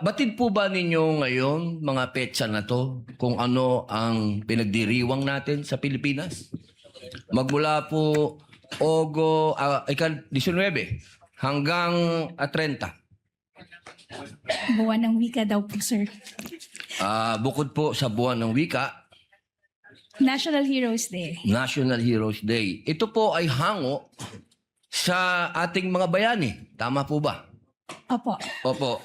Batid po ba ninyo ngayon, mga petsa na to, kung ano ang pinagdiriwang natin sa Pilipinas? Magmula po 19 hanggang 30. Buwan ng wika daw po, sir. Bukod po sa buwan ng wika, National Heroes Day. National Heroes Day. Ito po ay hango sa ating mga bayani. Tama po ba? Opo. Opo.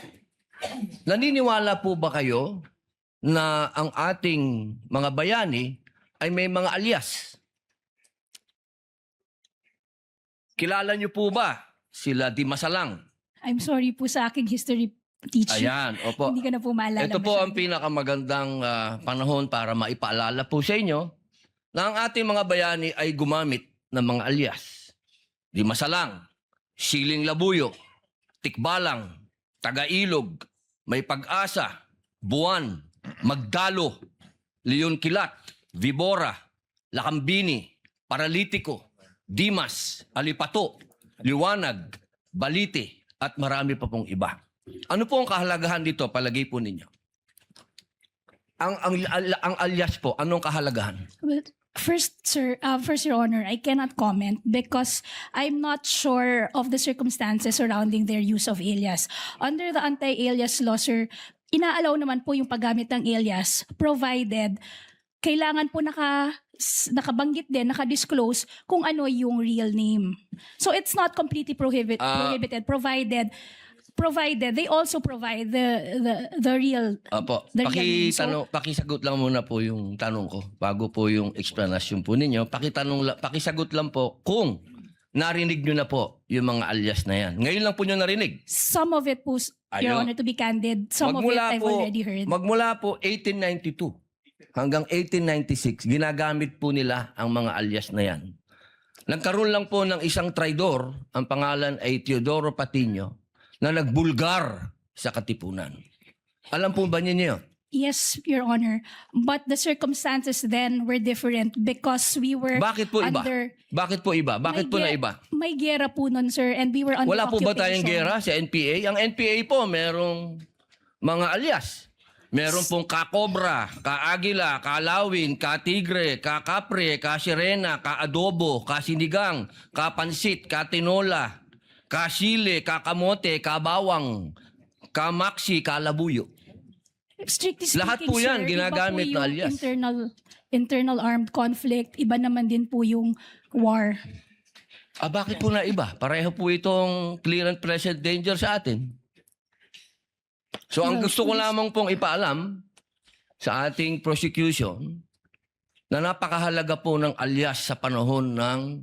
Naniniwala po ba kayo na ang ating mga bayani ay may mga alias? Kilala niyo po ba sila Di Masalang? I'm sorry po sa aking history teacher. Ayan, opo. Hindi ko na po maalala. Ito po ang masyado. pinakamagandang panahon para maipaalala po sa inyo na ang ating mga bayani ay gumamit ng mga alias. Di Masalang, Siling Labuyo, Tikbalang, Tagailog, May Pag-asa, Buwan, Magdalo, Leon Kilat, Vibora, Lakambini, Paralitiko, Dimas, Alipato, Liwanag, Balite, at marami pa pong iba. Ano po ang kahalagahan dito, palagay po ninyo? Ang alias po, anong kahalagahan? Well, first, sir, Your Honor, I cannot comment because I'm not sure of the circumstances surrounding their use of alias. Under the anti-alias law, sir, inaalaw naman po yung paggamit ng alias provided kailangan po nakabanggit din, nakadisclose kung ano yung real name. So it's not completely prohibited provided they also provide the real Opo. the real name. So, Pakisagot lang muna po yung tanong ko bago po yung explanation po ninyo. Pakisagot lang po kung narinig nyo na po yung mga alias na yan. Ngayon lang po nyo narinig. some of it po, Your Ayun. Honor, to be candid, some of it I've already heard. Magmula po 1892 hanggang 1896, ginagamit po nila ang mga alias na yan. Nagkaroon lang po ng isang traidor, ang pangalan ay Teodoro Patiño, na nagbulgar sa Katipunan. Alam po ba niyo yun? Yes, Your Honor. But the circumstances then were different because we were Bakit po iba? under... Bakit po iba? Bakit po na iba? May gera po nun, sir, and we were under Wala po ba occupation. tayong gera sa NPA? Ang NPA po, merong mga alias. Meron pong Ka-Cobra, Ka-Agila, Ka-Lawin, Ka-Tigre, Ka-Kapre, Ka-Sirena, Ka-Adobo, Ka-Sinigang, Ka-Pansit, Ka-Tinola, Ka-Sile, Ka-Kamote, Ka-Bawang, Ka-Maxi, Ka-Labuyo. Strictly speaking, Lahat po yan, sir, ginagamit iba po na yung alias. internal armed conflict, iba naman din po yung war. Bakit po na iba? Pareho po itong clear and present danger sa atin. So ang gusto ko lamang pong ipaalam sa ating prosecution na napakahalaga po ng alias sa panahon ng...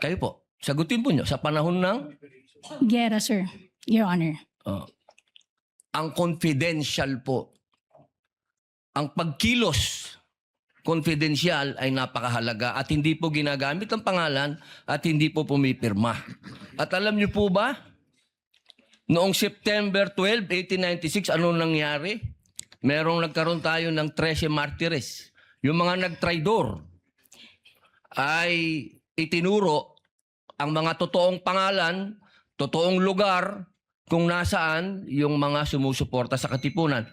Kayo po, sagutin po nyo, sa panahon ng... Gera, sir, Your Honor. Ang confidential po, ang pagkilos confidential ay napakahalaga at hindi po ginagamit ang pangalan at hindi po pumipirma. At alam niyo po ba, noong September 12, 1896, ano nangyari? Merong nagkaroon tayo ng 13 martires. Yung mga nagtraidor ay itinuro ang mga totoong pangalan, totoong lugar, kung nasaan yung mga sumusuporta sa Katipunan.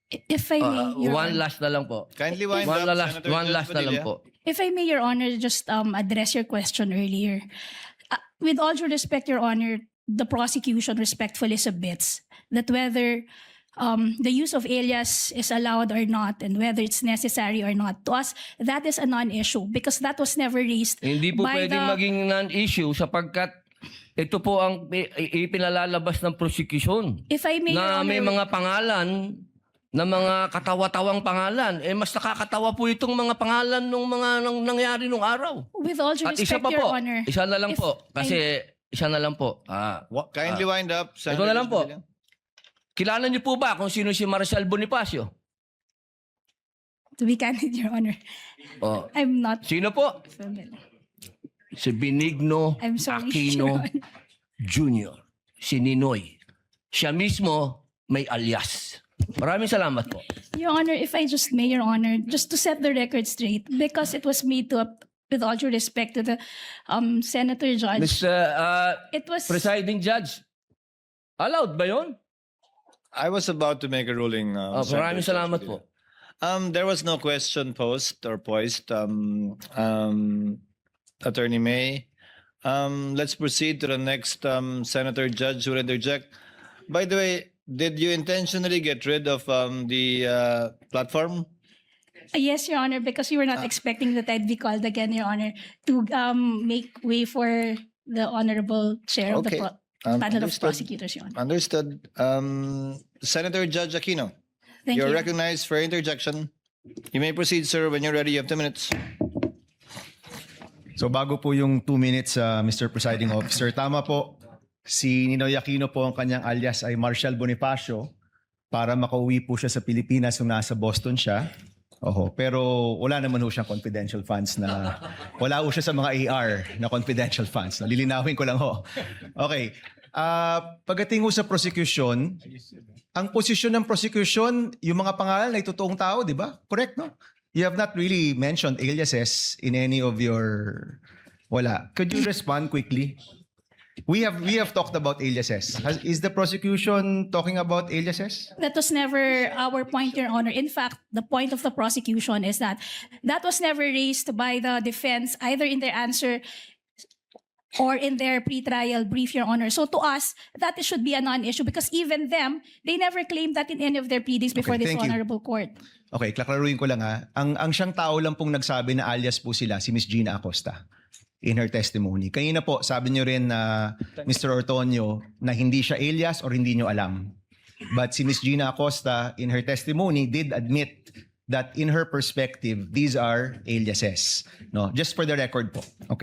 If I may, Your One Honor. last na lang po. Kindly wind One up, last, Senator one Judge last na lang Padilla. po. If I may, Your Honor, just address your question earlier. With all due respect, Your Honor, the prosecution respectfully submits that whether the use of alias is allowed or not and whether it's necessary or not, to us, that is a non-issue because that was never raised Hindi po by pwedeng the... maging non-issue sapagkat ito po ang ipinalalabas ng prosecution. If I may, Your Na may Honor, mga pangalan, na mga katawa-tawang pangalan. Mas nakakatawa po itong mga pangalan nung mga nangyari nung araw. with all due At isa respect, pa Your po, Honor, isa na lang if po. Kasi isa na lang po. Kindly wind up, Ito na lang Judge po. Padilla. Kilala niyo po ba kung sino si Marcel Bonifacio? to be candid, Your Honor, Oh. I'm not Sino po? familiar. Si Benigno I'm sorry, Your Aquino Honor. Jr. Si Ninoy. Siya mismo may alias. Maraming salamat po. Your Honor, if I just may, Your Honor, just to set the record straight, because it was made to, with all due respect to the Senator Judge, Mr. it was... Presiding Judge, Allowed ba yun? I was about to make a ruling. Maraming salamat po. There was no question posed or poised. Attorney May. Let's proceed to the next senator judge who will interject. By the way, did you intentionally get rid of the platform? Yes, Your Honor, because we were not expecting that I'd be called again, Your Honor, to make way for the honorable chair of the Okay. panel of Understood. prosecutors, Your Honor. Understood. Senator Judge Aquino, Thank you're you. recognized for interjection. You may proceed, sir, when you're ready. You have 2 minutes. So bago po yung 2 minutes, Mr. Presiding Officer, tama po, si Ninoy Aquino po ang kanyang alias ay Marshall Bonifacio para makauwi po siya sa Pilipinas nung nasa Boston siya. Oho, pero wala naman ho siyang confidential funds na, wala ho siya sa mga AR na confidential funds. Lilinawin ko lang ho. Okay, pagdating ho sa prosecution, ang posisyon ng prosecution, yung mga pangalan ay totoong tao, di ba? Correct, no? You have not really mentioned aliases in any of your... Wala. Could you respond quickly? We have talked about aliases. Is the prosecution talking about aliases? That was never our point, Your Honor. In fact, the point of the prosecution is that that was never raised by the defense, either in their answer or in their pretrial brief, Your Honor. So to us, that should be a non-issue because even them, they never claimed that in any of their pleadings before this thank you. honorable court. Okay, klaklaruin ko lang ha. Ang siyang tao lang pong nagsabi na alias po sila, si Miss Gina Acosta in her testimony. Kanina po, sabi niyo rin na Mr. Ortonio na hindi siya alias or hindi niyo alam. But si Miss Gina Acosta in her testimony did admit that in her perspective, these are aliases. No, just for the record po. Okay.